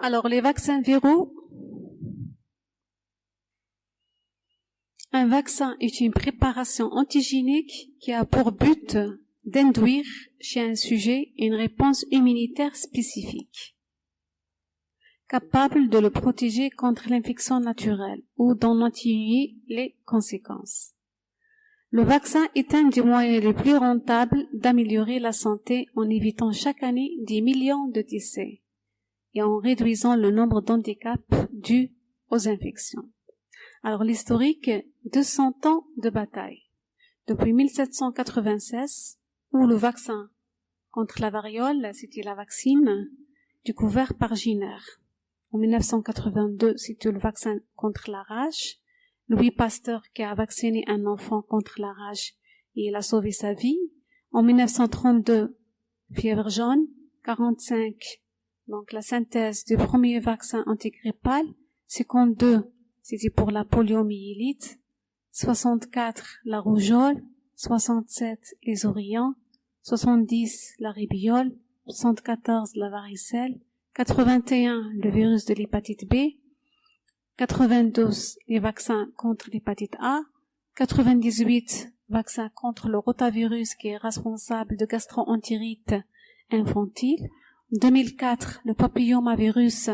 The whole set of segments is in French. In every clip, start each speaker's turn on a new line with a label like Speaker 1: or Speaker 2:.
Speaker 1: Alors, les vaccins viraux. Un vaccin est une préparation antigénique qui a pour but d'induire chez un sujet une réponse immunitaire spécifique, capable de le protéger contre l'infection naturelle ou d'en atténuer les conséquences. Le vaccin est un des moyens les plus rentables d'améliorer la santé en évitant chaque année des millions de décès et en réduisant le nombre d'handicaps dus aux infections. Alors l'historique, 200 ans de bataille. Depuis 1796, où le vaccin contre la variole, c'était la vaccine découverte par Jenner. En 1982, c'était le vaccin contre la rage. Louis Pasteur qui a vacciné un enfant contre la rage et il a sauvé sa vie. En 1932, fièvre jaune. 45, donc la synthèse du premier vaccin antigrippal. 52, c'était pour la poliomyélite. 64, la rougeole. 67, les ourillons. 70, la rubéole. 74, la varicelle. 81, le virus de l'hépatite B. 92, les vaccins contre l'hépatite A. 98, vaccin contre le rotavirus qui est responsable de gastro-entérite infantile. 2004, le papillomavirus.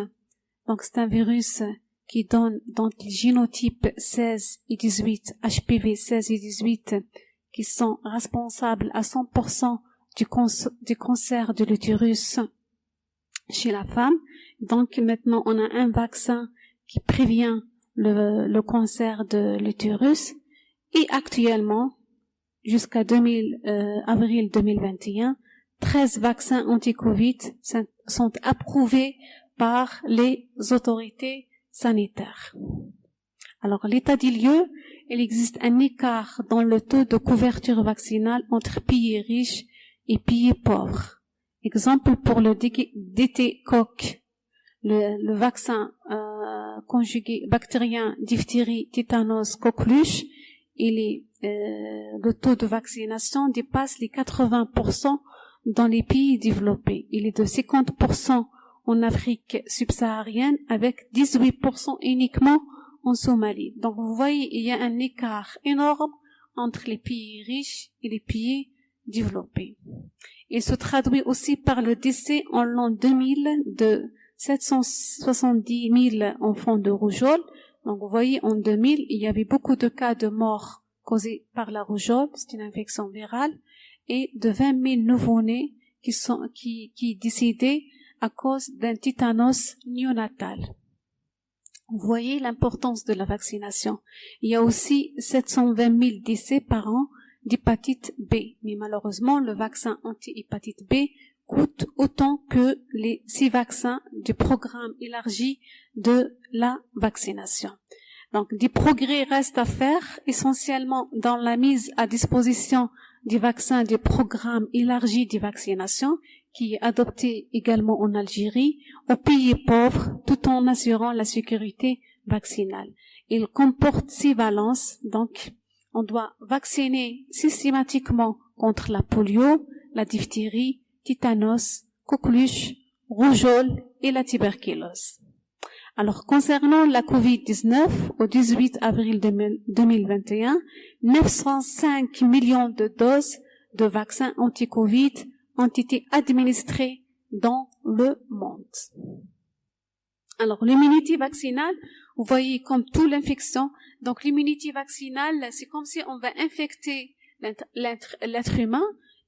Speaker 1: Donc c'est un virus qui donne donc les génotypes 16 et 18, HPV 16 et 18, qui sont responsables à 100% du cancer de l'utérus chez la femme. Donc maintenant on a un vaccin qui prévient le cancer de l'utérus et actuellement, jusqu'à avril 2021, 13 vaccins anti-Covid sont approuvés par les autorités sanitaires. Alors, l'état des lieux, il existe un écart dans le taux de couverture vaccinale entre pays riches et pays pauvres. Exemple pour le DT-Coq, le vaccin conjugué bactérien, diphtérie, tétanos, coqueluche, le taux de vaccination dépasse les 80% dans les pays développés. Il est de 50% en Afrique subsaharienne avec 18% uniquement en Somalie. Donc vous voyez, il y a un écart énorme entre les pays riches et les pays développés. Il se traduit aussi par le décès en l'an 2000 de 770 000 enfants de rougeole. Donc vous voyez, en 2000, il y avait beaucoup de cas de mort causés par la rougeole, c'est une infection virale, et de 20 000 nouveau-nés qui décédaient à cause d'un tétanos néonatal. Vous voyez l'importance de la vaccination. Il y a aussi 720 000 décès par an d'hépatite B. Mais malheureusement, le vaccin anti-hépatite B coûte autant que les 6 vaccins du programme élargi de la vaccination. Donc, des progrès restent à faire, essentiellement dans la mise à disposition des vaccins du programme élargi de vaccination, qui est adopté également en Algérie, aux pays pauvres, tout en assurant la sécurité vaccinale. Il comporte 6 valences, donc on doit vacciner systématiquement contre la polio, la diphtérie, tétanos, coqueluche, rougeole et la tuberculose. Alors, concernant la COVID-19, au 18 avril 2021, 905 millions de doses de vaccins anti-Covid ont été administrées dans le monde. Alors, l'immunité vaccinale, vous voyez comme toute l'infection, donc l'immunité vaccinale, c'est comme si on va infecter l'être humain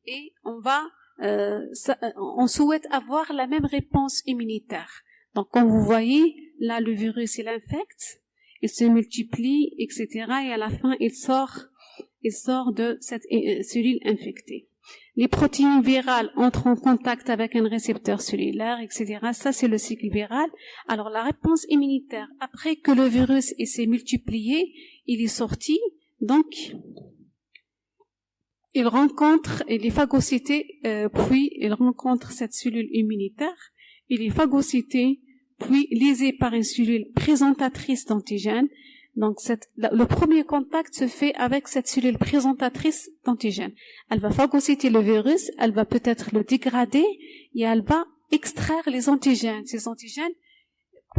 Speaker 1: et on souhaite avoir la même réponse immunitaire. Donc, comme vous voyez, là, le virus, il infecte, il se multiplie, etc. Et à la fin, il sort de cette cellule infectée. Les protéines virales entrent en contact avec un récepteur cellulaire, etc. Ça, c'est le cycle viral. Alors, la réponse immunitaire, après que le virus s'est multiplié, il est sorti, donc, il est phagocyté, puis il rencontre cette cellule immunitaire, il est phagocyté, puis lésé par une cellule présentatrice d'antigènes. Donc, le premier contact se fait avec cette cellule présentatrice d'antigènes. Elle va phagocyter le virus, elle va peut-être le dégrader et elle va extraire les antigènes. Ces antigènes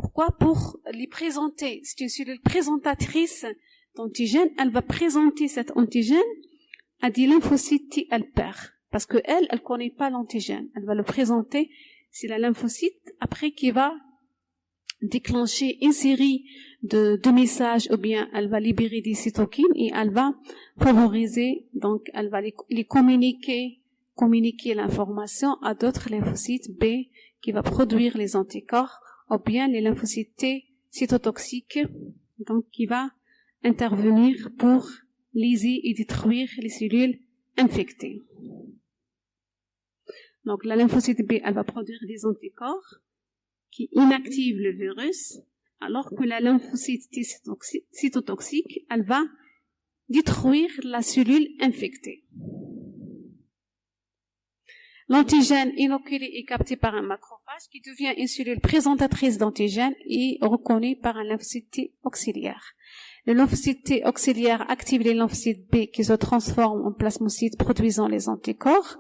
Speaker 1: Pourquoi? Pour les présenter. C'est une cellule présentatrice d'antigène. Elle va présenter cet antigène à des lymphocytes T helper. Parce que elle connaît pas l'antigène. Elle va le présenter. C'est la lymphocyte, après, qui va déclencher une série de messages, ou bien elle va libérer des cytokines et elle va favoriser, donc elle va les communiquer l'information à d'autres lymphocytes B qui va produire les anticorps, ou bien les lymphocytes T cytotoxiques, donc qui va intervenir pour léser et détruire les cellules infectées. Donc la lymphocyte B, elle va produire des anticorps qui inactivent le virus, alors que la lymphocyte T cytotoxique, elle va détruire la cellule infectée. L'antigène inoculé est capté par un macrophage qui devient une cellule présentatrice d'antigène et reconnue par un lymphocyte T auxiliaire. Le lymphocyte T auxiliaire active les lymphocytes B qui se transforment en plasmocytes produisant les anticorps.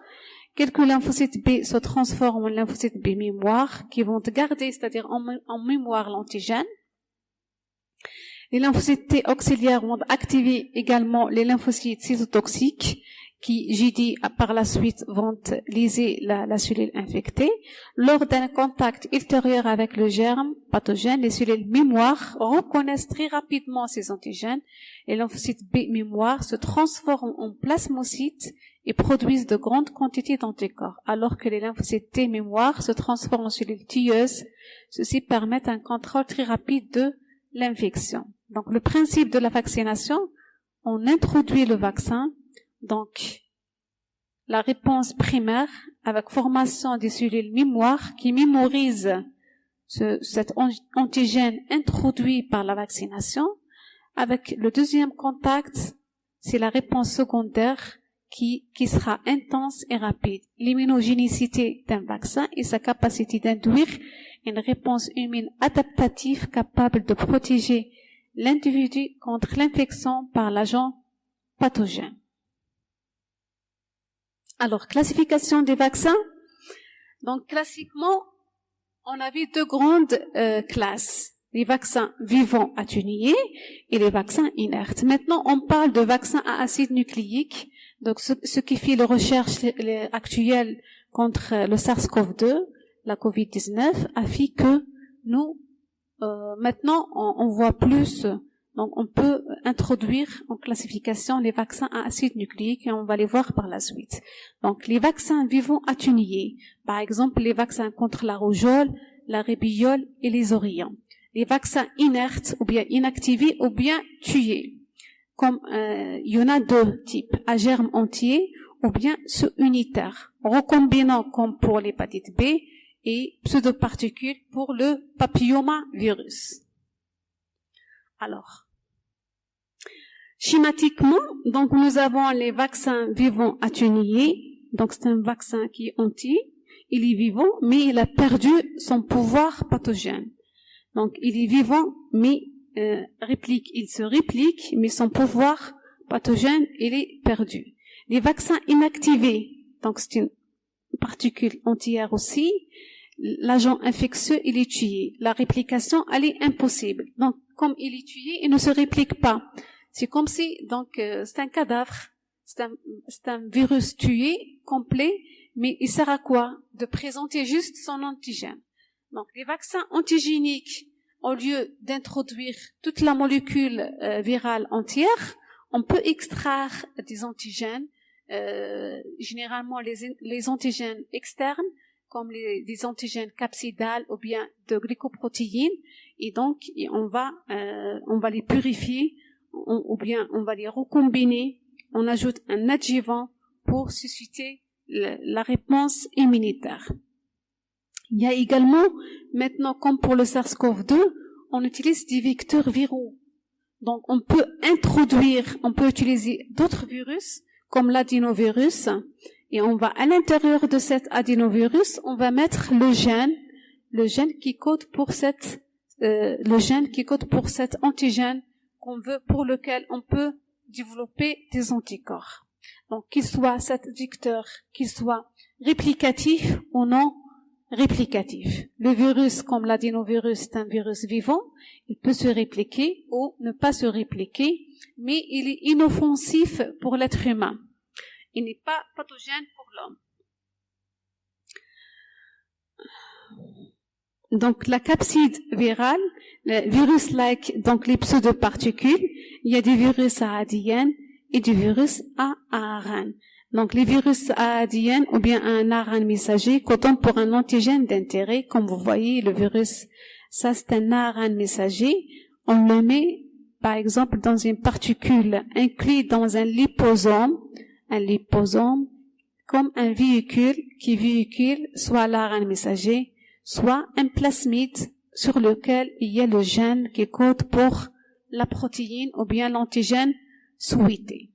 Speaker 1: Quelques lymphocytes B se transforment en lymphocytes B mémoire qui vont garder, c'est-à-dire en mémoire l'antigène. Les lymphocytes T auxiliaires vont activer également les lymphocytes cytotoxiques qui, j'ai dit, par la suite vont léser la cellule infectée. Lors d'un contact ultérieur avec le germe pathogène, les cellules mémoire reconnaissent très rapidement ces antigènes. Les lymphocytes B mémoire se transforment en plasmocytes et produisent de grandes quantités d'anticorps, alors que les lymphocytes T mémoire se transforment en cellules tueuses. Ceci permet un contrôle très rapide de l'infection. Donc, le principe de la vaccination, on introduit le vaccin, donc la réponse primaire avec formation des cellules mémoire qui mémorisent cet antigène introduit par la vaccination. Avec le deuxième contact, c'est la réponse secondaire qui sera intense et rapide. L'immunogénicité d'un vaccin et sa capacité d'induire une réponse humaine adaptative capable de protéger l'individu contre l'infection par l'agent pathogène. Alors, classification des vaccins. Donc, classiquement, on avait deux grandes classes. Les vaccins vivants atténués et les vaccins inertes. Maintenant, on parle de vaccins à acide nucléique. Donc, ce qui fait les recherches actuelles contre le SARS-CoV-2, la COVID-19, a fait que nous, maintenant, on voit plus. Donc, on peut introduire en classification les vaccins à acide nucléique et on va les voir par la suite. Donc, les vaccins vivants atténués, par exemple, les vaccins contre la rougeole, la rubéole et les oreillons. Les vaccins inertes ou bien inactivés ou bien tués. Comme il y en a deux types, à germe entier ou bien sous-unitaire, recombinant comme pour l'hépatite B et pseudoparticules pour le papillomavirus. Alors, schématiquement, donc nous avons les vaccins vivants atténués. Donc c'est un vaccin qui est entier, il est vivant, mais il a perdu son pouvoir pathogène. Donc il est vivant, mais il se réplique, mais son pouvoir pathogène, il est perdu. Les vaccins inactivés, donc c'est une particule entière aussi, l'agent infectieux, il est tué. La réplication, elle est impossible. Donc, comme il est tué, il ne se réplique pas. C'est comme si, donc, c'est un cadavre, c'est un virus tué, complet, mais il sert à quoi? De présenter juste son antigène. Donc, les vaccins antigéniques, au lieu d'introduire toute la molécule virale entière, on peut extraire des antigènes, généralement les antigènes externes, comme des antigènes capsidales ou bien de glycoprotéines, et donc on va les purifier, ou bien on va les recombiner, on ajoute un adjuvant pour susciter la réponse immunitaire. Il y a également, maintenant, comme pour le SARS-CoV-2, on utilise des vecteurs viraux. Donc, on peut utiliser d'autres virus, comme l'adénovirus, et on va, à l'intérieur de cet adénovirus, on va mettre le gène qui code pour cet antigène qu'on veut, pour lequel on peut développer des anticorps. Donc, qu'il soit cet vecteur, qu'il soit réplicatif ou non, réplicatif. Le virus, comme l'adénovirus, c'est un virus vivant. Il peut se répliquer ou ne pas se répliquer, mais il est inoffensif pour l'être humain. Il n'est pas pathogène pour l'homme. Donc, la capside virale, le virus-like, donc les pseudoparticules, il y a des virus AADN et des virus ARN. Donc, les virus AADN ou bien un ARN messager comptent pour un antigène d'intérêt. Comme vous voyez, le virus, ça c'est un ARN messager. On le met, par exemple, dans une particule incluse dans un liposome comme un véhicule qui véhicule soit l'ARN messager, soit un plasmide sur lequel il y a le gène qui code pour la protéine ou bien l'antigène souhaité.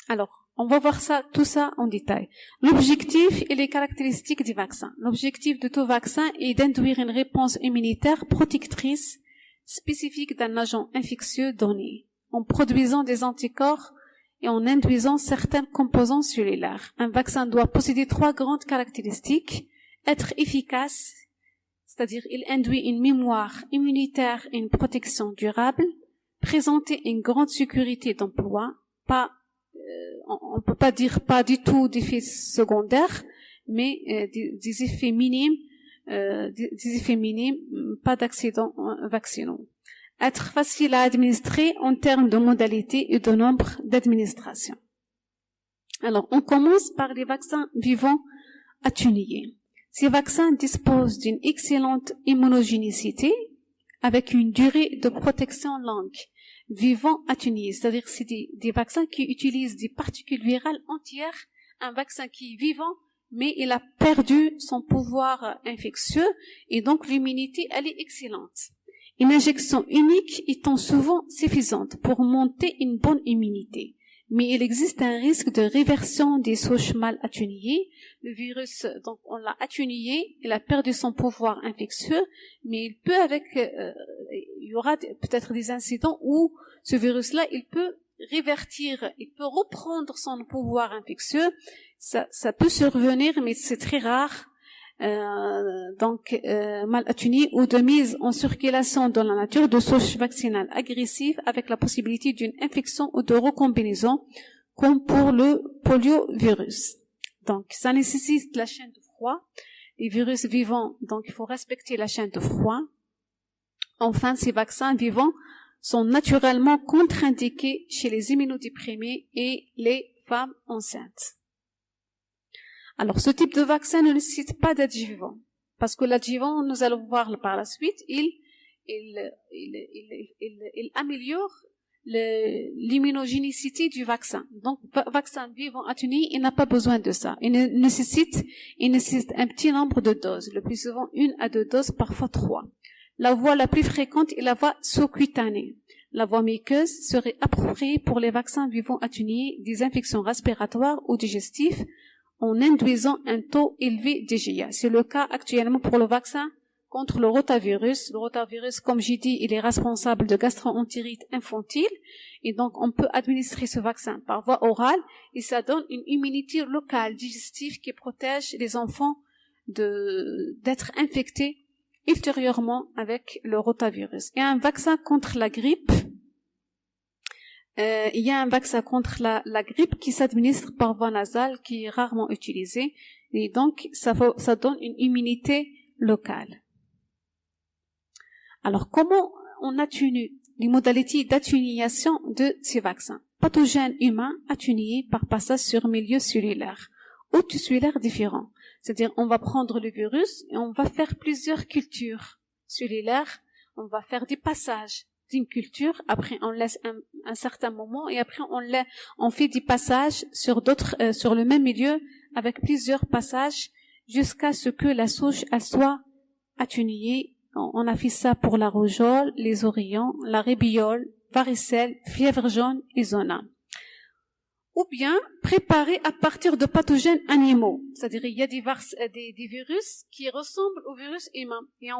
Speaker 1: Alors, on va voir tout ça en détail. L'objectif et les caractéristiques du vaccin. L'objectif de tout vaccin est d'induire une réponse immunitaire protectrice spécifique d'un agent infectieux donné, en produisant des anticorps et en induisant certains composants cellulaires. Un vaccin doit posséder 3 grandes caractéristiques. Être efficace, c'est-à-dire il induit une mémoire immunitaire et une protection durable, présenter une grande sécurité d'emploi, on peut pas dire pas du tout d'effets secondaires, mais des effets minimes, pas d'accidents vaccinaux. Être facile à administrer en termes de modalités et de nombre d'administration. Alors, on commence par les vaccins vivants atténués. Ces vaccins disposent d'une excellente immunogénicité avec une durée de protection longue. Vivants atténués, c'est-à-dire que c'est des vaccins qui utilisent des particules virales entières, un vaccin qui est vivant, mais il a perdu son pouvoir infectieux et donc l'immunité, elle est excellente. Une injection unique étant souvent suffisante pour monter une bonne immunité. Mais il existe un risque de réversion des souches mal atténuées. Le virus, donc, on l'a atténué, il a perdu son pouvoir infectieux, mais il peut il y aura peut-être des incidents où ce virus-là, il peut révertir, il peut reprendre son pouvoir infectieux. Ça peut survenir, mais c'est très rare. Mal atténué ou de mise en circulation dans la nature de souches vaccinales agressives avec la possibilité d'une infection ou de recombinaison comme pour le poliovirus. Donc, ça nécessite la chaîne de froid. Les virus vivants, donc il faut respecter la chaîne de froid. Enfin, ces vaccins vivants sont naturellement contre-indiqués chez les immunodéprimés et les femmes enceintes. Alors, ce type de vaccin ne nécessite pas d'adjuvant, parce que l'adjuvant, nous allons voir par la suite, il améliore l'immunogénicité du vaccin. Donc, vaccin vivant atténué, il n'a pas besoin de ça. Il nécessite un petit nombre de doses, le plus souvent 1 à 2 doses, parfois 3. La voie la plus fréquente est la voie sous-cutanée. La voie muqueuse serait appropriée pour les vaccins vivants atténués des infections respiratoires ou digestives, en induisant un taux élevé d'IgA. C'est le cas actuellement pour le vaccin contre le rotavirus. Le rotavirus, comme j'ai dit, il est responsable de gastro-entérite infantile et donc on peut administrer ce vaccin par voie orale et ça donne une immunité locale digestive qui protège les enfants d'être infectés ultérieurement avec le rotavirus. Il y a un vaccin contre la grippe. Il y a un vaccin contre la grippe qui s'administre par voie nasale, qui est rarement utilisé, et donc ça donne une immunité locale. Alors, comment on atténue les modalités d'atténuation de ces vaccins? Pathogènes humains atténués par passage sur milieu cellulaire ou tissulaire différents. C'est-à-dire, on va prendre le virus et on va faire plusieurs cultures cellulaires, on va faire des passages d'une culture, après on laisse un certain moment et après on fait des passages sur le même milieu avec plusieurs passages jusqu'à ce que la souche elle soit atténuée. On a fait ça pour la rougeole, les ourillons, la rébéole, varicelle, fièvre jaune et zona. Ou bien préparer à partir de pathogènes animaux, c'est-à-dire il y a des virus qui ressemblent aux virus humains et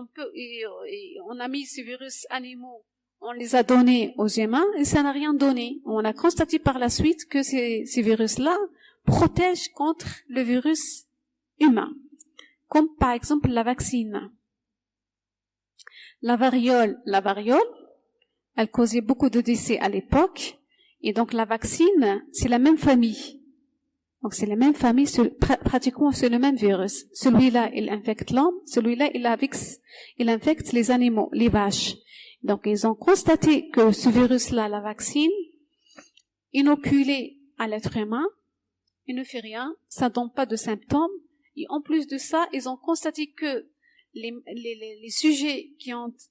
Speaker 1: on a mis ces virus animaux. On les a donnés aux humains et ça n'a rien donné. On a constaté par la suite que ces virus-là, protège contre le virus humain, comme par exemple la vaccine. La variole, elle causait beaucoup de décès à l'époque, et donc la vaccine, c'est la même famille. Donc c'est la même famille, pratiquement c'est le même virus. Celui-là, il infecte l'homme, celui-là, il infecte les animaux, les vaches. Donc ils ont constaté que ce virus-là, la vaccine, inoculé à l'être humain, il ne fait rien, ça donne pas de symptômes, et en plus de ça, ils ont constaté que les sujets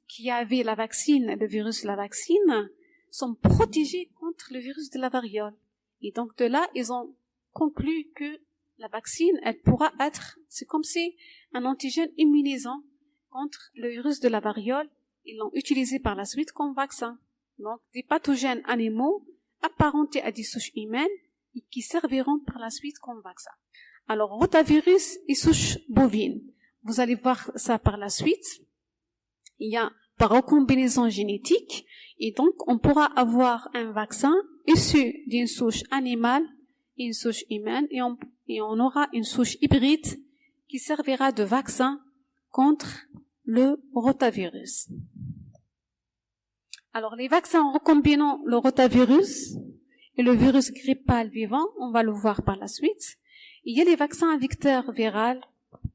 Speaker 1: qui avaient la vaccine, le virus de la vaccine, sont protégés contre le virus de la variole. Et donc de là, ils ont conclu que la vaccine, elle pourra être, c'est comme si un antigène immunisant contre le virus de la variole. Ils l'ont utilisé par la suite comme vaccin. Donc des pathogènes animaux apparentés à des souches humaines et qui serviront par la suite comme vaccin. Alors rotavirus et souches bovines. Vous allez voir ça par la suite. Il y a par recombinaison génétique, et donc on pourra avoir un vaccin issu d'une souche animale et une souche humaine, et on aura une souche hybride qui servira de vaccin contre le rotavirus. Alors les vaccins recombinant le rotavirus et le virus grippal vivant, on va le voir par la suite. Il y a les vaccins à vecteur viral,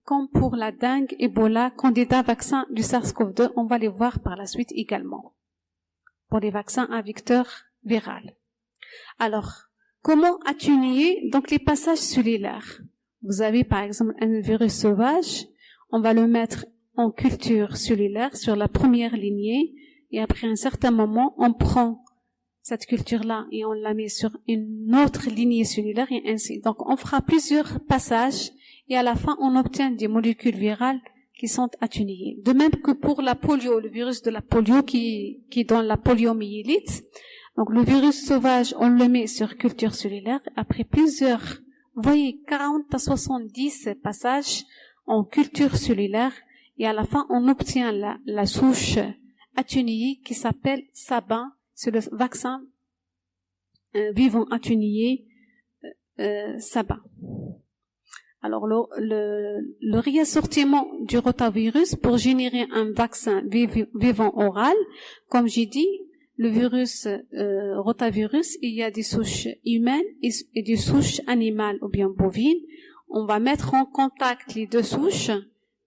Speaker 1: comme pour la dengue, Ebola, candidat vaccin du SARS-CoV-2, on va les voir par la suite également, pour les vaccins à vecteur viral. Alors, comment atténuer donc les passages cellulaires? Vous avez par exemple un virus sauvage, on va le mettre en culture cellulaire sur la première lignée, et après un certain moment, on prend cette culture-là et on la met sur une autre lignée cellulaire et ainsi. Donc on fera plusieurs passages, et à la fin, on obtient des molécules virales qui sont atténuées. De même que pour la polio, le virus de la polio qui donne la poliomyélite. Donc le virus sauvage, on le met sur culture cellulaire. Après plusieurs, vous voyez, 40 à 70 passages en culture cellulaire, et à la fin, on obtient la souche atténuée qui s'appelle Sabin. C'est le vaccin vivant atténué Sabin. Alors, le réassortiment du rotavirus pour générer un vaccin vivant oral, comme j'ai dit, le virus rotavirus, il y a des souches humaines et des souches animales ou bien bovines. On va mettre en contact les deux souches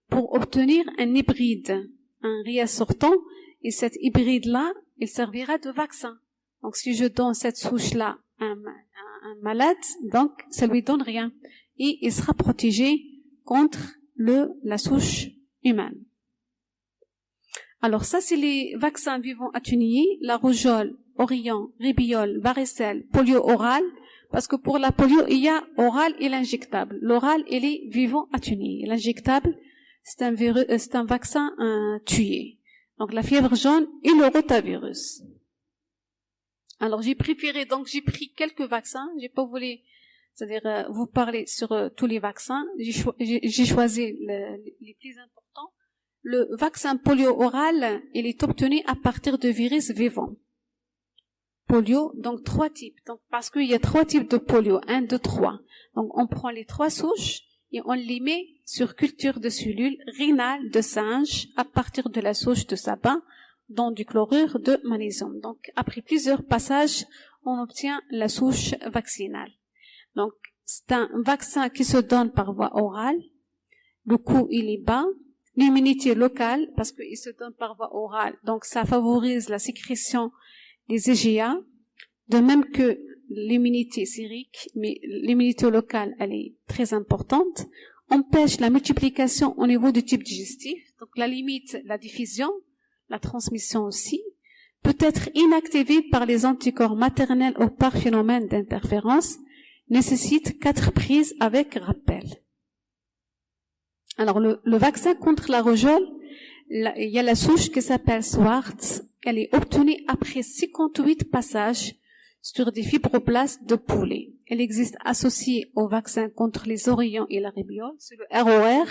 Speaker 1: pour obtenir un hybride, un réassortant, et cet hybride-là, il servira de vaccin. Donc, si je donne cette souche-là à un malade, donc ça lui donne rien. Et il sera protégé contre la souche humaine. Alors ça, c'est les vaccins vivants atténués, la rougeole, orion, rubéole, varicelle, polio oral, parce que pour la polio, il y a oral et l'injectable. L'oral, il est vivant atténué. L'injectable, c'est un vaccin tué. Donc la fièvre jaune et le rotavirus. Alors j'ai pris quelques vaccins, j'ai pas voulu, c'est-à-dire vous parler sur tous les vaccins. J'ai choisi les plus importants. Le vaccin polio oral, il est obtenu à partir de virus vivants. Polio, donc 3 types. Donc parce qu'il y a 3 types de polio, 1, 2, 3. Donc on prend les 3 souches et on les met sur culture de cellules rénales de singe à partir de la souche de Sabin dans du chlorure de magnésium. Donc après plusieurs passages, on obtient la souche vaccinale. Donc c'est un vaccin qui se donne par voie orale. Le coût il est bas. L'immunité locale, parce qu'il se donne par voie orale, donc ça favorise la sécrétion des IgA, de même que l'immunité sérique, mais l'immunité locale, elle est très importante, empêche la multiplication au niveau du type digestif, donc la limite la diffusion, la transmission aussi, peut être inactivée par les anticorps maternels ou par phénomène d'interférence, nécessite 4 prises avec rappel. Alors, le vaccin contre la rougeole, il y a la souche qui s'appelle Swartz. Elle est obtenue après 58 passages sur des fibroblastes de poulet. Elle existe associée au vaccin contre les orions et la rubéole, c'est le ROR.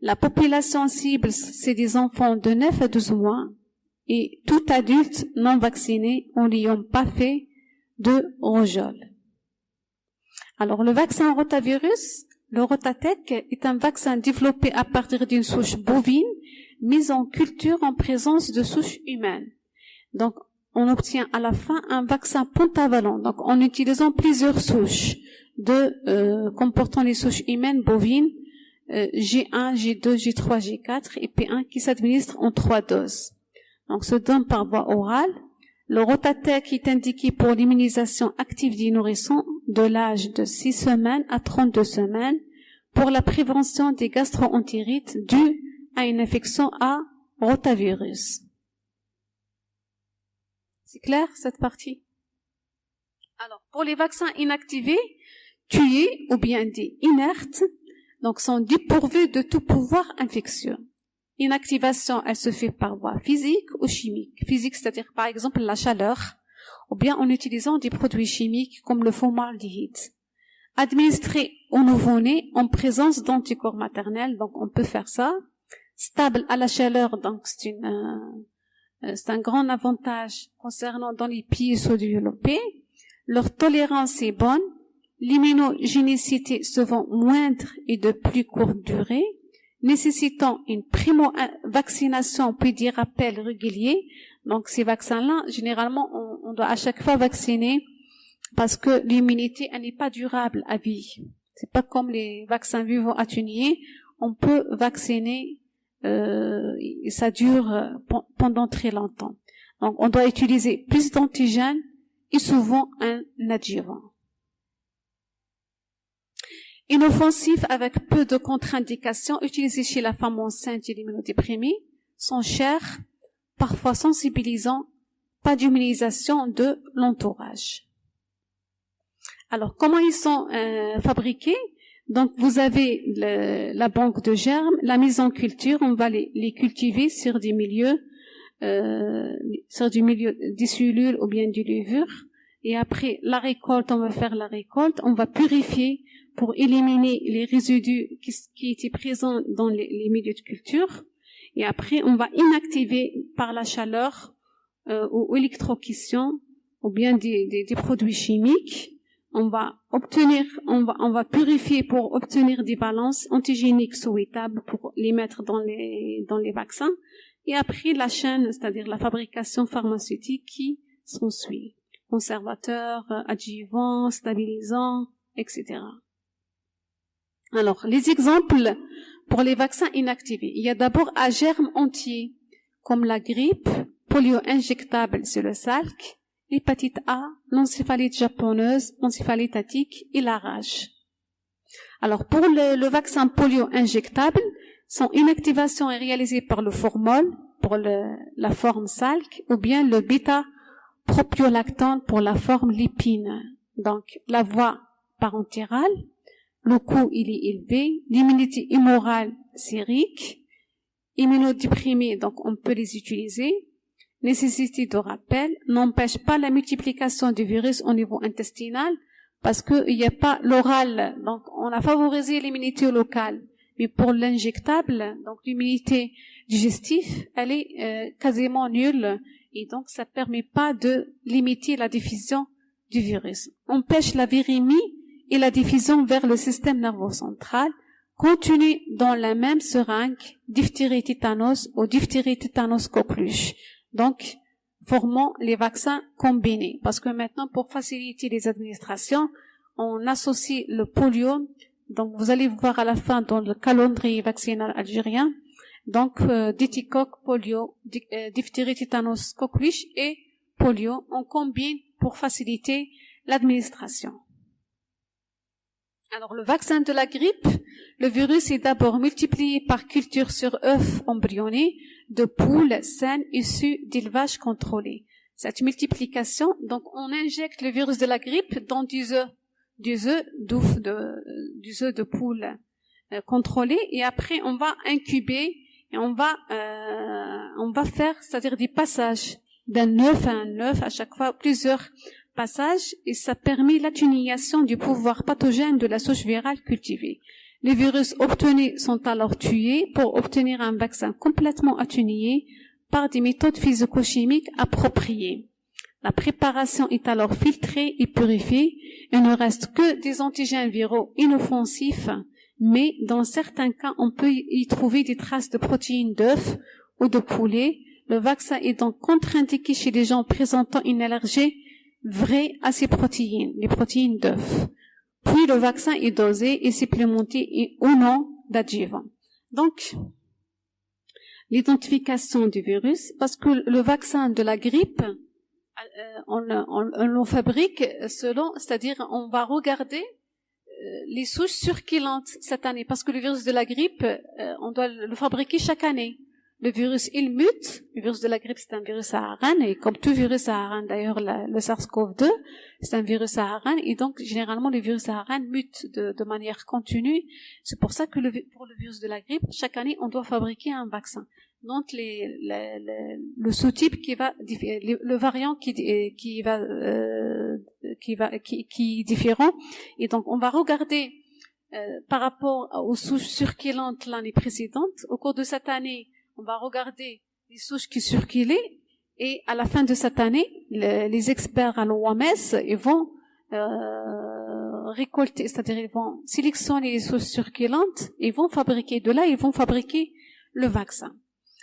Speaker 1: La population cible, c'est des enfants de 9 à 12 mois et tout adulte non vacciné ou n'ayant pas fait de rougeole. Alors, le vaccin rotavirus, le Rotatec, est un vaccin développé à partir d'une souche bovine mise en culture en présence de souches humaines. Donc, on obtient à la fin un vaccin pentavalent, donc en utilisant plusieurs souches comportant les souches humaines bovines, G1, G2, G3, G4 et P1 qui s'administrent en 3 doses. Donc, se donne par voie orale. Le Rotatec est indiqué pour l'immunisation active des nourrissons de l'âge de 6 semaines à 32 semaines pour la prévention des gastro-entérites dues à une infection à rotavirus. C'est clair, cette partie? Alors, pour les vaccins inactivés, tués ou bien dits inertes, donc sont dépourvus de tout pouvoir infectieux. Inactivation, elle se fait par voie physique ou chimique. Physique, c'est-à-dire par exemple la chaleur, ou bien en utilisant des produits chimiques comme le formaldéhyde. Administré au nouveau-né en présence d'anticorps maternels, donc on peut faire ça. Stable à la chaleur, donc c'est un grand avantage concernant dans les pays sous-développés. Leur tolérance est bonne, l'immunogénicité souvent moindre et de plus courte durée, nécessitant une primo-vaccination puis des rappels réguliers. Donc ces vaccins-là, généralement, on doit à chaque fois vacciner parce que l'immunité, elle n'est pas durable à vie. C'est pas comme les vaccins vivants atténués. On peut vacciner et ça dure pendant très longtemps. Donc on doit utiliser plus d'antigènes et souvent un adjuvant. Inoffensifs avec peu de contre-indications utilisés chez la femme enceinte et l'immunodéprimée, sont chers, parfois sensibilisants, pas d'immunisation de l'entourage. Alors, comment ils sont fabriqués? Donc, vous avez la banque de germes, la mise en culture, on va les cultiver sur des milieux, des cellules ou bien du levure. Et après la récolte, on va faire la récolte, on va purifier pour éliminer les résidus qui étaient présents dans les milieux de culture. Et après, on va inactiver par la chaleur ou électrocution ou bien des produits chimiques. On va purifier pour obtenir des balances antigéniques souhaitables pour les mettre dans les vaccins. Et après, la chaîne, c'est-à-dire la fabrication pharmaceutique qui s'ensuit. Conservateurs, adjuvants, stabilisants, etc. Alors, les exemples pour les vaccins inactivés. Il y a d'abord à germes entiers, comme la grippe, polio injectable sur le salc, l'hépatite A, l'encéphalite japoneuse, l'encéphalite attique et la rage. Alors, pour le vaccin polio injectable, son inactivation est réalisée par le formol, pour la forme salc, ou bien le bêta-propiolactone pour la forme lipine. Donc, la voie parentérale, le coût il est élevé, l'immunité immorale sérique, immunodéprimés, donc on peut les utiliser, nécessité de rappel, n'empêche pas la multiplication du virus au niveau intestinal, parce qu'il n'y a pas l'oral, donc on a favorisé l'immunité locale, mais pour l'injectable, donc l'immunité digestive, elle est quasiment nulle, et donc ça ne permet pas de limiter la diffusion du virus. On empêche la virémie et la diffusion vers le système nerveux central, contenu dans la même seringue, diphtérie tétanos ou diphtérie tétanos coqueluche. Donc, formant les vaccins combinés. Parce que maintenant, pour faciliter les administrations, on associe le polio. Donc, vous allez voir à la fin dans le calendrier vaccinal algérien. Donc, diptychoque, polio, diphtérie tétanos coqueluche et polio, on combine pour faciliter l'administration. Alors, le vaccin de la grippe, le virus est d'abord multiplié par culture sur œufs embryonnés de poules saines issues d'élevage contrôlé. Cette multiplication, donc, on injecte le virus de la grippe dans des œufs de poules contrôlés, et après, on va incuber et on va faire, c'est-à-dire des passages d'un œuf à un œuf, à chaque fois plusieurs passages, et ça permet l'atténuation du pouvoir pathogène de la souche virale cultivée. Les virus obtenus sont alors tués pour obtenir un vaccin complètement atténué par des méthodes physico-chimiques appropriées. La préparation est alors filtrée et purifiée. Il ne reste que des antigènes viraux inoffensifs, mais dans certains cas, on peut y trouver des traces de protéines d'œufs ou de poulet. Le vaccin est donc contre-indiqué chez les gens présentant une allergie vraie à ces protéines, les protéines d'œufs. Puis le vaccin est dosé et supplémenté ou non d'adjuvant. Donc, l'identification du virus, parce que le vaccin de la grippe, on le fabrique selon, c'est-à-dire on va regarder les souches circulantes cette année, parce que le virus de la grippe, on doit le fabriquer chaque année. Le virus, il mute. Le virus de la grippe, c'est un virus saharien, et comme tout virus saharien, d'ailleurs, le SARS-CoV-2, c'est un virus saharien, et donc, généralement, les virus sahariens mutent de manière continue. C'est pour ça que pour le virus de la grippe, chaque année, on doit fabriquer un vaccin. Donc, le sous-type le variant qui est différent. Et donc, on va regarder, par rapport aux souches circulantes l'année précédente. Au cours de cette année, on va regarder les souches qui circulaient, et à la fin de cette année, les experts à l'OMS, ils vont récolter, c'est-à-dire ils vont sélectionner les souches circulantes, ils vont fabriquer le vaccin.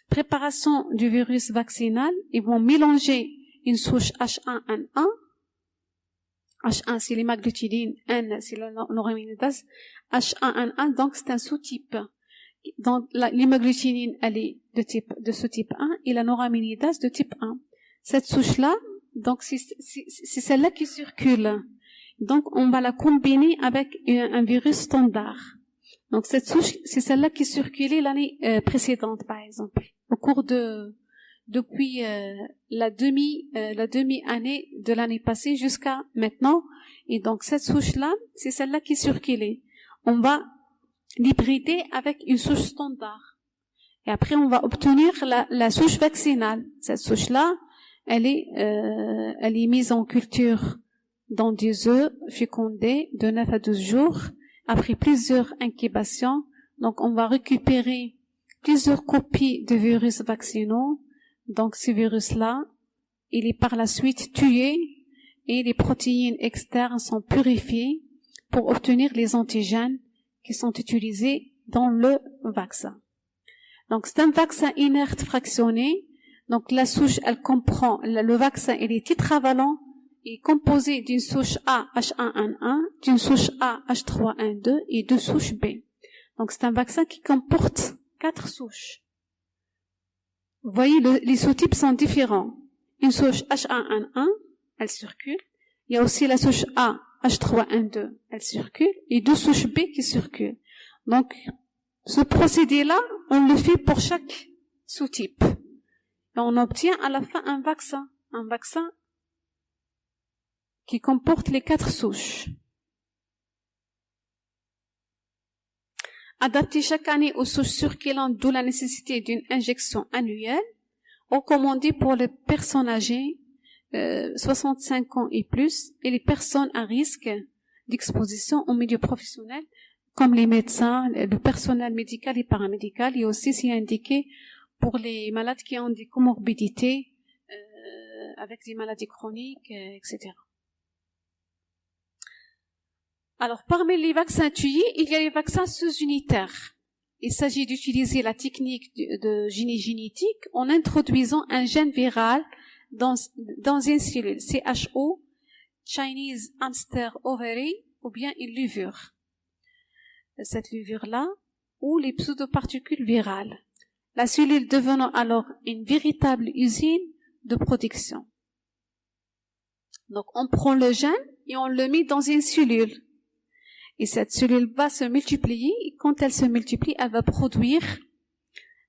Speaker 1: Préparation du virus vaccinal, ils vont mélanger une souche H1N1. H1 c'est l'hémagglutinin, N c'est le neuraminidase. H1N1, donc c'est un sous-type. Donc, l'hémagglutinine, elle est de ce type 1 et la neuraminidase de type 1. Cette souche-là, donc, c'est celle-là qui circule. Donc, on va la combiner avec un virus standard. Donc, cette souche, c'est celle-là qui circulait l'année précédente, par exemple. Au cours depuis la demi-année de l'année passée jusqu'à maintenant. Et donc, cette souche-là, c'est celle-là qui circulait. On va l'hybrider avec une souche standard. Et après, on va obtenir la souche vaccinale. Cette souche-là, elle est mise en culture dans des œufs fécondés de 9 à 12 jours, après plusieurs incubations. Donc, on va récupérer plusieurs copies de virus vaccinaux. Donc, ce virus-là, il est par la suite tué et les protéines externes sont purifiées pour obtenir les antigènes qui sont utilisés dans le vaccin. Donc, c'est un vaccin inerte fractionné. Donc, la souche, elle comprend, le vaccin, il est tétravalent, est composé d'une souche A, H1N1, d'une souche A, H3N2 et deux souches B. Donc, c'est un vaccin qui comporte 4 souches. Vous voyez, les sous-types sont différents. Une souche H1N1, elle circule. Il y a aussi la souche A, H3N2, elle circule, et deux souches B qui circulent. Donc, ce procédé-là, on le fait pour chaque sous-type. Et on obtient à la fin un vaccin qui comporte les 4 souches. Adapté chaque année aux souches circulantes, d'où la nécessité d'une injection annuelle, recommandée pour les personnes âgées 65 ans et plus, et les personnes à risque d'exposition au milieu professionnel, comme les médecins, le personnel médical et paramédical, et aussi c'est indiqué pour les malades qui ont des comorbidités avec des maladies chroniques, etc. Alors, parmi les vaccins tuyés, il y a les vaccins sous-unitaires. Il s'agit d'utiliser la technique de génie génétique en introduisant un gène viral dans une cellule, CHO, Chinese Hamster Ovary, ou bien une levure. Cette levure-là, ou les pseudoparticules virales. La cellule devenant alors une véritable usine de production. Donc, on prend le gène et on le met dans une cellule. Et cette cellule va se multiplier, et quand elle se multiplie, elle va produire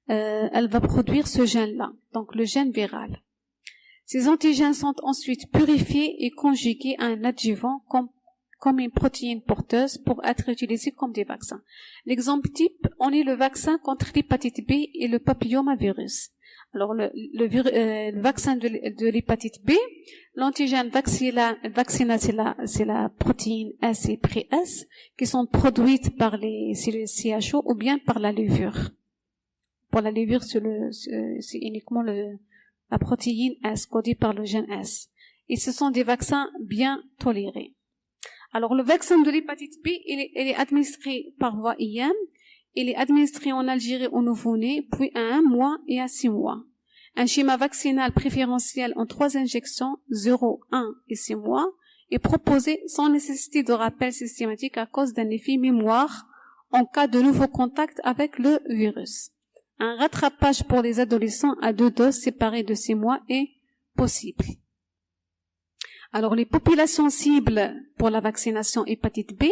Speaker 1: ce gène-là, donc le gène viral. Ces antigènes sont ensuite purifiés et conjugués à un adjuvant comme une protéine porteuse pour être utilisés comme des vaccins. L'exemple type, on est le vaccin contre l'hépatite B et le papillomavirus. Alors, le vaccin de l'hépatite B, l'antigène vaccinal, c'est la protéine S et pré-S, qui sont produites par les cellules CHO ou bien par la levure. Pour la levure, c'est uniquement la protéine S, codée par le gène S. et ce sont des vaccins bien tolérés. Alors, le vaccin de l'hépatite B, il est administré par voie IM. Il est administré en Algérie aux nouveau-nés, puis à 1 mois et à 6 mois. Un schéma vaccinal préférentiel en 3 injections, 0, 1 et 6 mois, est proposé sans nécessité de rappel systématique à cause d'un effet mémoire en cas de nouveau contact avec le virus. Un rattrapage pour les adolescents à 2 doses séparées de 6 mois est possible. Alors, les populations cibles pour la vaccination hépatite B,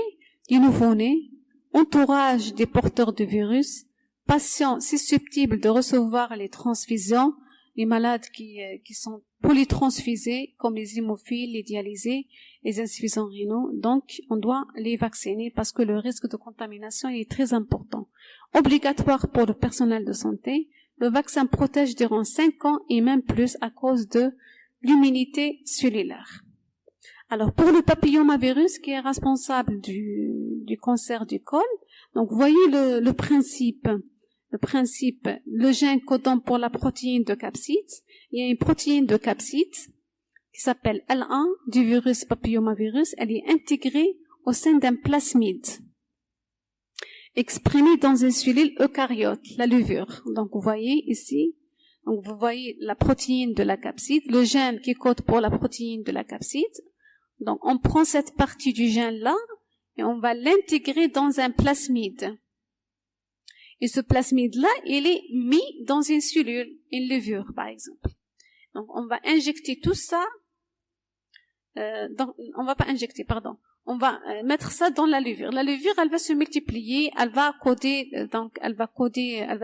Speaker 1: les nouveau-nés, entourage des porteurs de virus, patients susceptibles de recevoir les transfusions, les malades qui sont polytransfusés, comme les hémophiles, les dialysés, les insuffisants rénaux. Donc, on doit les vacciner parce que le risque de contamination est très important. Obligatoire pour le personnel de santé, le vaccin protège durant 5 ans et même plus à cause de l'immunité cellulaire. Alors, pour le papillomavirus qui est responsable du cancer du col, donc vous voyez le principe, le gène codant pour la protéine de capside. Il y a une protéine de capside qui s'appelle L1 du virus papillomavirus. Elle est intégrée au sein d'un plasmide, exprimé dans une cellule eucaryote, la levure. Donc, vous voyez ici, donc vous voyez la protéine de la capside, le gène qui code pour la protéine de la capside. Donc, on prend cette partie du gène-là et on va l'intégrer dans un plasmide. Et ce plasmide-là, il est mis dans une cellule, une levure, par exemple. Donc, on va injecter tout ça, on va mettre ça dans la levure. La levure, elle va se multiplier, elle va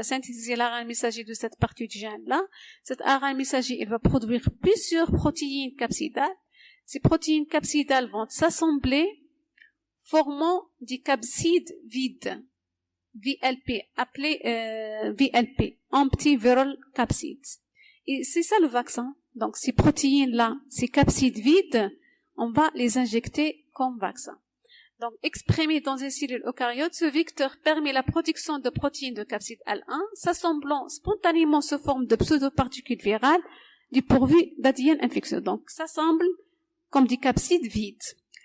Speaker 1: synthétiser l'ARN messager de cette partie du gène-là. Cet ARN messager, il va produire plusieurs protéines capsidales. Ces protéines capsidales vont s'assembler, formant des capsides vides, VLP, appelé VLP, Empty Viral Capsids. Et c'est ça le vaccin. Donc ces protéines-là, ces capsides vides, on va les injecter comme vaccin. Donc exprimé dans une cellule eucaryote, ce vecteur permet la production de protéines de capside L1, s'assemblant spontanément sous forme de pseudoparticules virales dépourvues d'ADN infectieux. Donc s'assemble comme des capsides vides.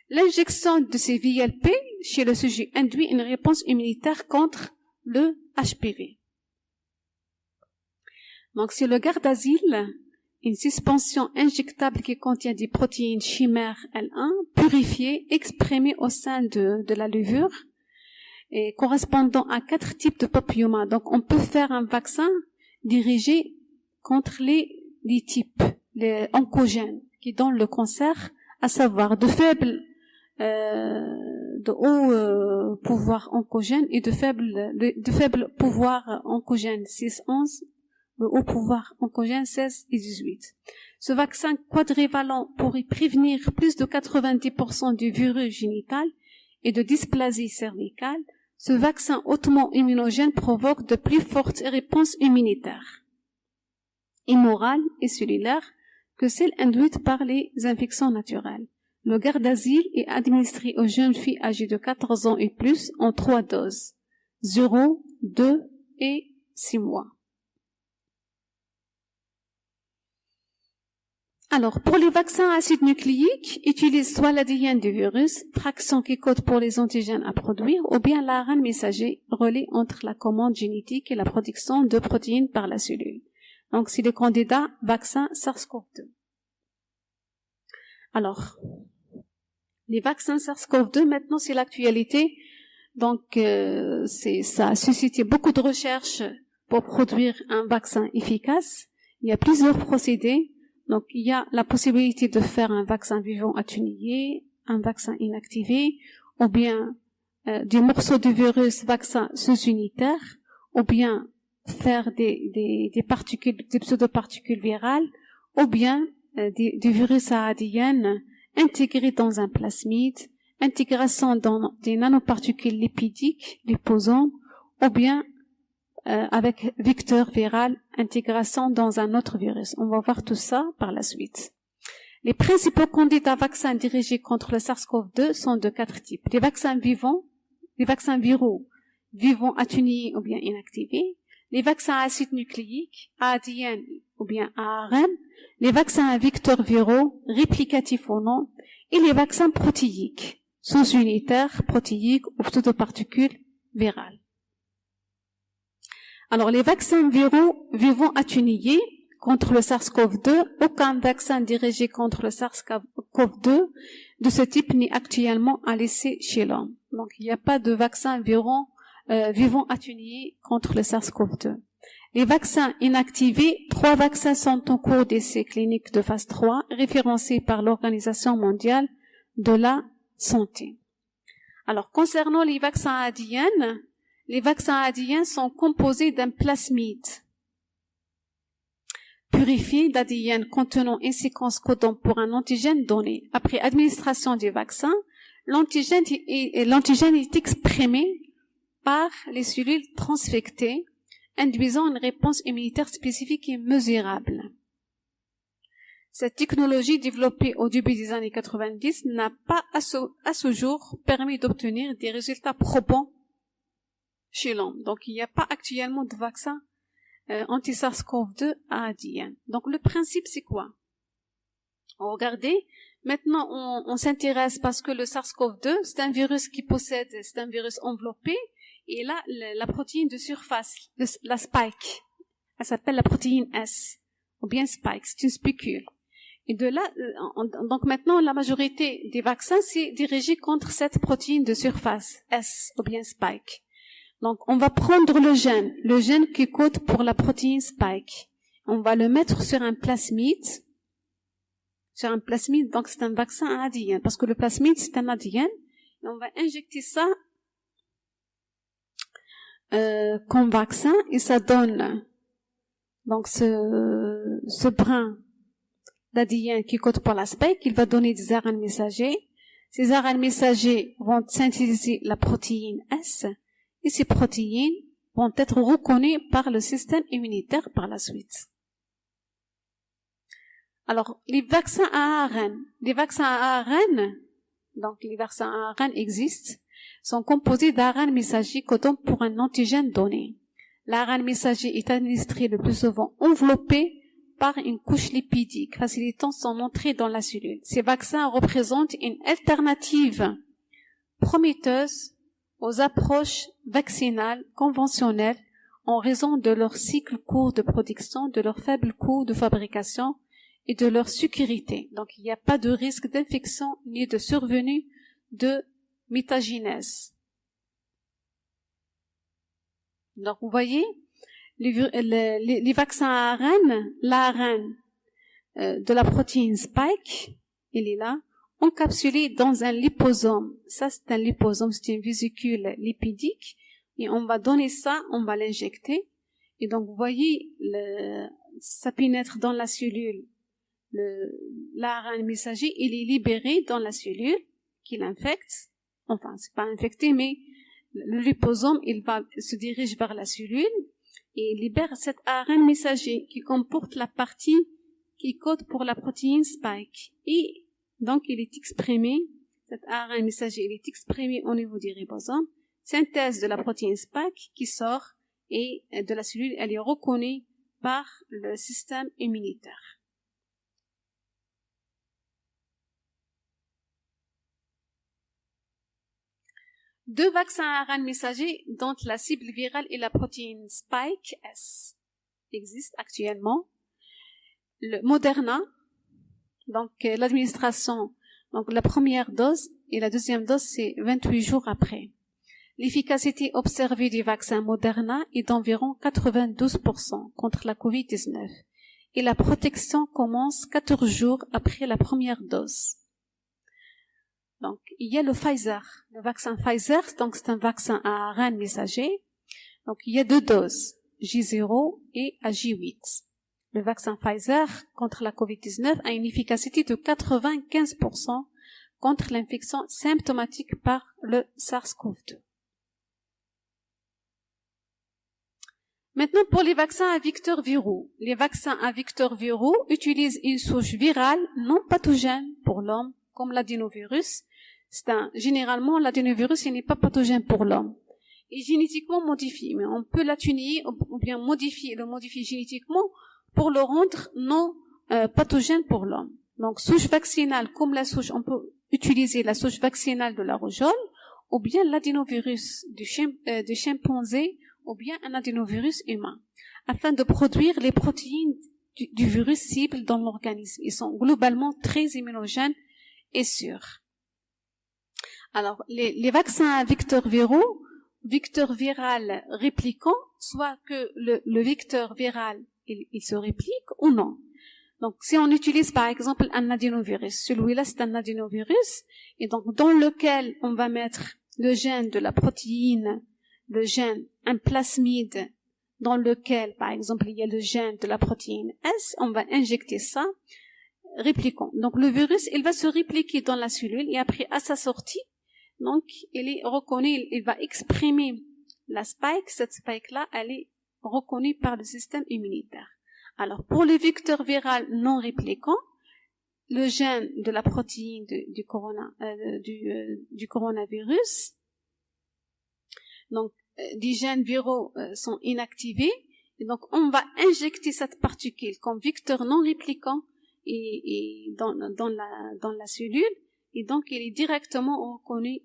Speaker 1: L'injection de ces VLP chez le sujet induit une réponse immunitaire contre le HPV. Donc, c'est le Gardasil, une suspension injectable qui contient des protéines chimères L1 purifiées, exprimées au sein de la levure et correspondant à 4 types de papillomas. Donc, on peut faire un vaccin dirigé contre les types, les oncogènes qui donnent le cancer, à savoir de haut pouvoir oncogène et de faible pouvoir oncogène 6-11, le haut pouvoir oncogène 16 et 18. Ce vaccin quadrivalent pourrait prévenir plus de 90% du virus génital et de dysplasie cervicale. Ce vaccin hautement immunogène provoque de plus fortes réponses immunitaires, immorales et cellulaires que celles induites par les infections naturelles. Le Gardasil est administré aux jeunes filles âgées de 14 ans et plus en 3 doses, 0, 2 et 6 mois. Alors, pour les vaccins à acide nucléique, utilisent soit l'ADN du virus, fraction qui code pour les antigènes à produire, ou bien l'ARN messager relais entre la commande génétique et la production de protéines par la cellule. Donc, c'est le candidat vaccin SARS-CoV-2. Alors, les vaccins SARS-CoV-2, maintenant, c'est l'actualité. Donc, ça a suscité beaucoup de recherches pour produire un vaccin efficace. Il y a plusieurs procédés. Donc, il y a la possibilité de faire un vaccin vivant atténué, un vaccin inactivé, ou bien des morceaux de virus vaccin sous-unitaires, ou bien faire des particules, des pseudoparticules virales, ou bien des virus à ADN intégrés dans un plasmide, intégration dans des nanoparticules lipidiques, liposomes, ou bien avec vecteur viral, intégration dans un autre virus. On va voir tout ça par la suite. Les principaux candidats vaccins dirigés contre le SARS-CoV-2 sont de 4 types. Les vaccins vivants, les vaccins viraux, vivants atténués ou bien inactivés, les vaccins à acide nucléique, ADN ou ou bien ARN, les vaccins à vecteurs viraux, réplicatifs ou non, et les vaccins protéiques, sous-unitaires, protéiques ou pseudoparticules virales. Alors, les vaccins viraux vivants atténués contre le SARS-CoV-2, aucun vaccin dirigé contre le SARS-CoV-2 de ce type n'est actuellement à laisser chez l'homme. Donc, il n'y a pas de vaccin vivant atténué contre le SARS-CoV-2. Les vaccins inactivés, 3 vaccins sont en cours d'essai clinique de phase 3, référencés par l'Organisation mondiale de la santé. Alors, concernant les vaccins ADN sont composés d'un plasmide purifié d'ADN contenant une séquence codant pour un antigène donné. Après administration du vaccin, l'antigène est exprimé par les cellules transfectées, induisant une réponse immunitaire spécifique et mesurable. Cette technologie développée au début des années 90 n'a pas à ce jour permis d'obtenir des résultats probants chez l'homme. Donc, il n'y a pas actuellement de vaccin anti-SARS-CoV-2 à ADN. Donc, le principe, c'est quoi? Regardez, maintenant, on s'intéresse parce que le SARS-CoV-2, c'est un virus c'est un virus enveloppé, et là, la protéine de surface, la spike, elle s'appelle la protéine S, ou bien spike, c'est une spicule. Et de là, donc maintenant, la majorité des vaccins, c'est dirigé contre cette protéine de surface, S, ou bien spike. Donc, on va prendre le gène qui code pour la protéine spike. On va le mettre sur un plasmide, donc c'est un vaccin à ADN, parce que le plasmide, c'est un ADN, et on va injecter ça comme vaccin, et ça donne donc ce brin d'ADN qui code pour la spike, il va donner des ARN messagers. Ces ARN messagers vont synthétiser la protéine S, et ces protéines vont être reconnues par le système immunitaire par la suite. Alors, les vaccins à ARN, donc les vaccins à ARN existent, sont composés d'ARN messagers codant pour un antigène donné. L'ARN messager est administré le plus souvent enveloppé par une couche lipidique, facilitant son entrée dans la cellule. Ces vaccins représentent une alternative prometteuse aux approches vaccinales conventionnelles en raison de leur cycle court de production, de leur faible coût de fabrication et de leur sécurité. Donc, il n'y a pas de risque d'infection ni de survenue de métagénèse. Donc, vous voyez, les vaccins à ARN, l'ARN de la protéine spike, il est là, encapsulé dans un liposome. Ça, c'est un liposome, c'est une vésicule lipidique. Et on va donner ça, on va l'injecter. Et donc, vous voyez, ça pénètre dans la cellule. L'ARN messager, il est libéré dans la cellule qui l'infecte. Enfin, c'est pas infecté, mais le liposome, il se dirige vers la cellule et il libère cet ARN messager qui comporte la partie qui code pour la protéine spike. Et donc, il est exprimé, cet ARN messager, il est exprimé au niveau du ribosome, synthèse de la protéine spike qui sort et de la cellule, elle est reconnue par le système immunitaire. Deux vaccins à ARN messager dont la cible virale est la protéine spike S existent actuellement. Le Moderna, donc l'administration, donc la première dose et la deuxième dose, c'est 28 jours après. L'efficacité observée du vaccin Moderna est d'environ 92% contre la COVID-19 et la protection commence 14 jours après la première dose. Donc, il y a le vaccin Pfizer, donc c'est un vaccin à ARN messager. Donc, il y a 2 doses, J0 et J8. Le vaccin Pfizer contre la COVID-19 a une efficacité de 95% contre l'infection symptomatique par le SARS-CoV-2. Maintenant, pour les vaccins à vecteurs viraux. Les vaccins à vecteurs viraux utilisent une souche virale non pathogène pour l'homme, comme l'adénovirus. Généralement, l'adénovirus, il n'est pas pathogène pour l'homme. Il est génétiquement modifié, mais on peut l'atténuer ou bien le modifier génétiquement pour le rendre non pathogène pour l'homme. Donc, souche vaccinale, comme la souche, on peut utiliser la souche vaccinale de la rougeole, ou bien l'adénovirus du chimpanzé, ou bien un adénovirus humain, afin de produire les protéines du virus cible dans l'organisme. Ils sont globalement très immunogènes et sûrs. Alors, les vaccins à vecteurs viraux, vecteur viral répliquant, soit que le vecteur viral, il se réplique ou non. Donc, si on utilise par exemple un adénovirus, celui-là c'est un adénovirus, et donc dans lequel on va mettre le gène de la protéine, le gène, un plasmide, dans lequel par exemple il y a le gène de la protéine S, on va injecter ça, répliquant. Donc le virus, il va se répliquer dans la cellule et après à sa sortie, donc il est reconnu, il va exprimer la spike, cette spike-là, elle est reconnue par le système immunitaire. Alors, pour le vecteur viral non répliquant, le gène de la protéine du coronavirus, donc des gènes viraux sont inactivés, et donc on va injecter cette particule comme vecteur non répliquant et dans la cellule, et donc il est directement reconnu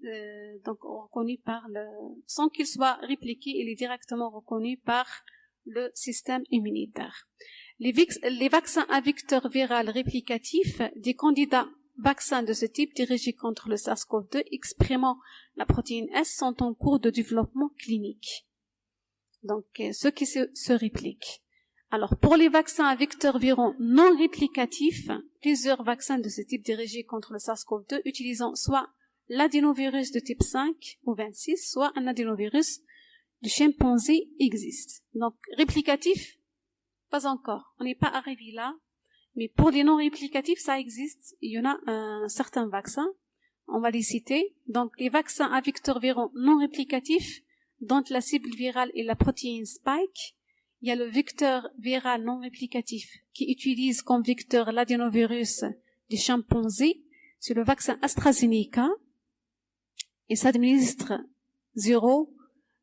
Speaker 1: par sans qu'il soit répliqué, il est directement reconnu par le système immunitaire. Les vaccins à vecteur viral réplicatif des candidats vaccins de ce type dirigés contre le SARS-CoV-2 exprimant la protéine S sont en cours de développement clinique. Donc, ceux qui se répliquent. Alors, pour les vaccins à vecteur viraux non réplicatifs, plusieurs vaccins de ce type dirigés contre le SARS-CoV-2 utilisant soit l'adénovirus de type 5 ou 26, soit un adénovirus du chimpanzé existent. Donc, réplicatif, pas encore. On n'est pas arrivé là. Mais pour les non réplicatifs, ça existe. Il y en a un certain vaccin. On va les citer. Donc, les vaccins à vecteur viraux non réplicatifs, dont la cible virale est la protéine spike. Il y a le vecteur viral non réplicatif qui utilise comme vecteur l'adénovirus du chimpanzé. C'est le vaccin AstraZeneca. Il s'administre 0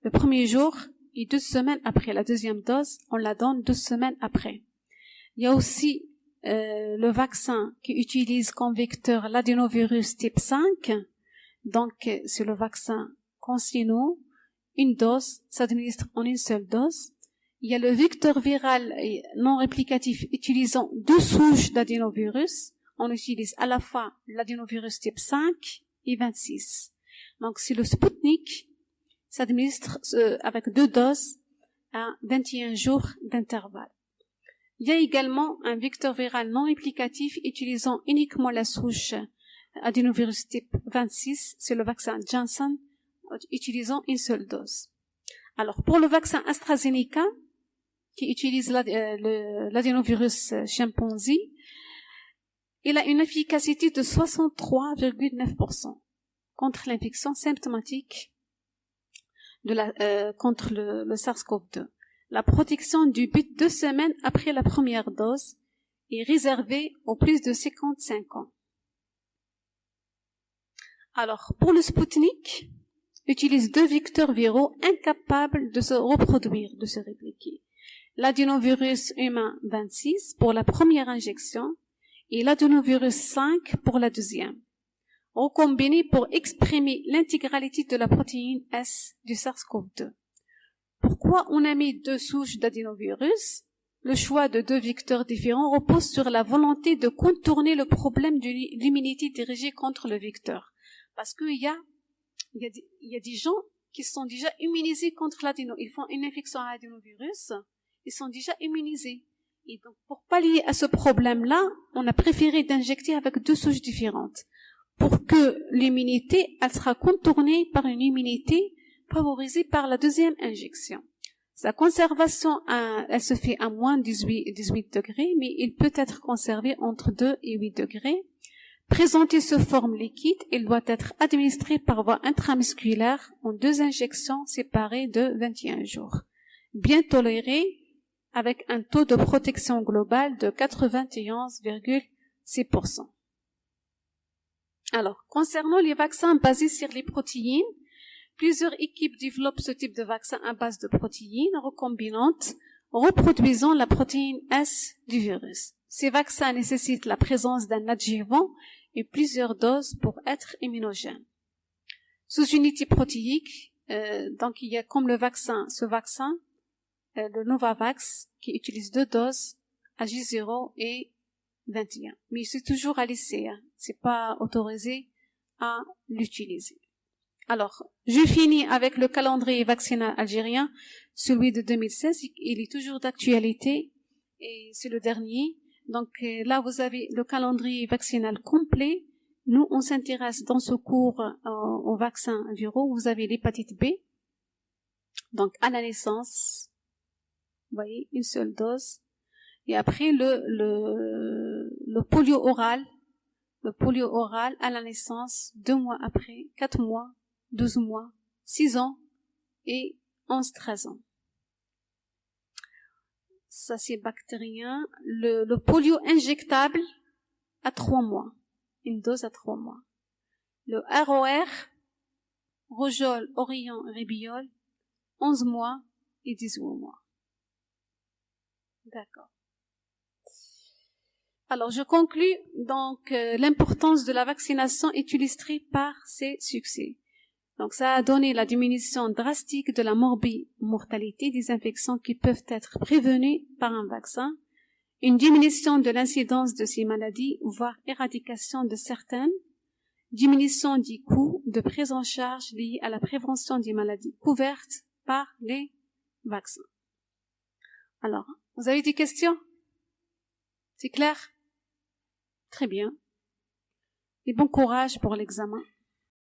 Speaker 1: le premier jour et 2 semaines après la deuxième dose, on la donne 2 semaines après. Il y a aussi le vaccin qui utilise comme vecteur l'adénovirus type 5. Donc, c'est le vaccin CanSino. Une dose s'administre en une seule dose. Il y a le vecteur viral non réplicatif utilisant 2 souches d'adénovirus. On utilise à la fois l'adénovirus type 5 et 26. Donc, c'est le Sputnik, s'administre avec 2 doses à 21 jours d'intervalle. Il y a également un vecteur viral non réplicatif utilisant uniquement la souche adénovirus type 26, c'est le vaccin Janssen, utilisant une seule dose. Alors, pour le vaccin AstraZeneca, qui utilise l'adénovirus chimpanzé, il a une efficacité de 63,9% contre l'infection symptomatique contre le SARS-CoV-2. La protection du but 2 semaines après la première dose est réservée aux plus de 55 ans. Alors, pour le Sputnik, utilise 2 vecteurs viraux incapables de se reproduire, de se répliquer. L'adénovirus humain 26 pour la première injection et l'adénovirus 5 pour la deuxième, recombinés pour exprimer l'intégralité de la protéine S du SARS-CoV-2. Pourquoi on a mis 2 souches d'adénovirus? Le choix de 2 vecteurs différents repose sur la volonté de contourner le problème de l'immunité dirigée contre le vecteur. Parce qu'il y a des gens qui sont déjà immunisés contre l'adénovirus. Ils font une infection à l'adénovirus, ils sont déjà immunisés. Et donc, pour pallier à ce problème-là, on a préféré d'injecter avec 2 souches différentes. Pour que l'immunité, elle sera contournée par une immunité favorisée par la deuxième injection. Sa conservation, elle se fait à moins 18 degrés, mais il peut être conservé entre 2 et 8 degrés. Présenté sous forme liquide, il doit être administré par voie intramusculaire en 2 injections séparées de 21 jours. Bien toléré, avec un taux de protection globale de 91,6%. Alors, concernant les vaccins basés sur les protéines, plusieurs équipes développent ce type de vaccin à base de protéines recombinantes reproduisant la protéine S du virus. Ces vaccins nécessitent la présence d'un adjuvant et plusieurs doses pour être immunogènes. Sous unité protéique, donc il y a comme ce vaccin, le Novavax, qui utilise 2 doses, AJ0 et 21. Mais c'est toujours à l'essai, c'est pas autorisé à l'utiliser. Alors, je finis avec le calendrier vaccinal algérien, celui de 2016, il est toujours d'actualité et c'est le dernier. Donc là, vous avez le calendrier vaccinal complet. Nous, on s'intéresse dans ce cours aux vaccins viraux. Vous avez l'hépatite B, donc à la naissance, vous voyez, une seule dose. Et après, le polio oral à la naissance, 2 mois après, 4 mois, 12 mois, 6 ans et 11-13 ans. Ça, c'est bactérien. Le polio injectable à 3 mois. Une dose à 3 mois. Le ROR, rougeole, orion, rébillole, 11 mois et 18 mois. D'accord. Alors, je conclus donc l'importance de la vaccination est illustrée par ses succès. Donc, ça a donné la diminution drastique de la morbimortalité des infections qui peuvent être prévenues par un vaccin, une diminution de l'incidence de ces maladies, voire éradication de certaines, diminution des coûts de prise en charge liés à la prévention des maladies couvertes par les vaccins. Alors, vous avez des questions? C'est clair? Très bien. Et bon courage pour l'examen.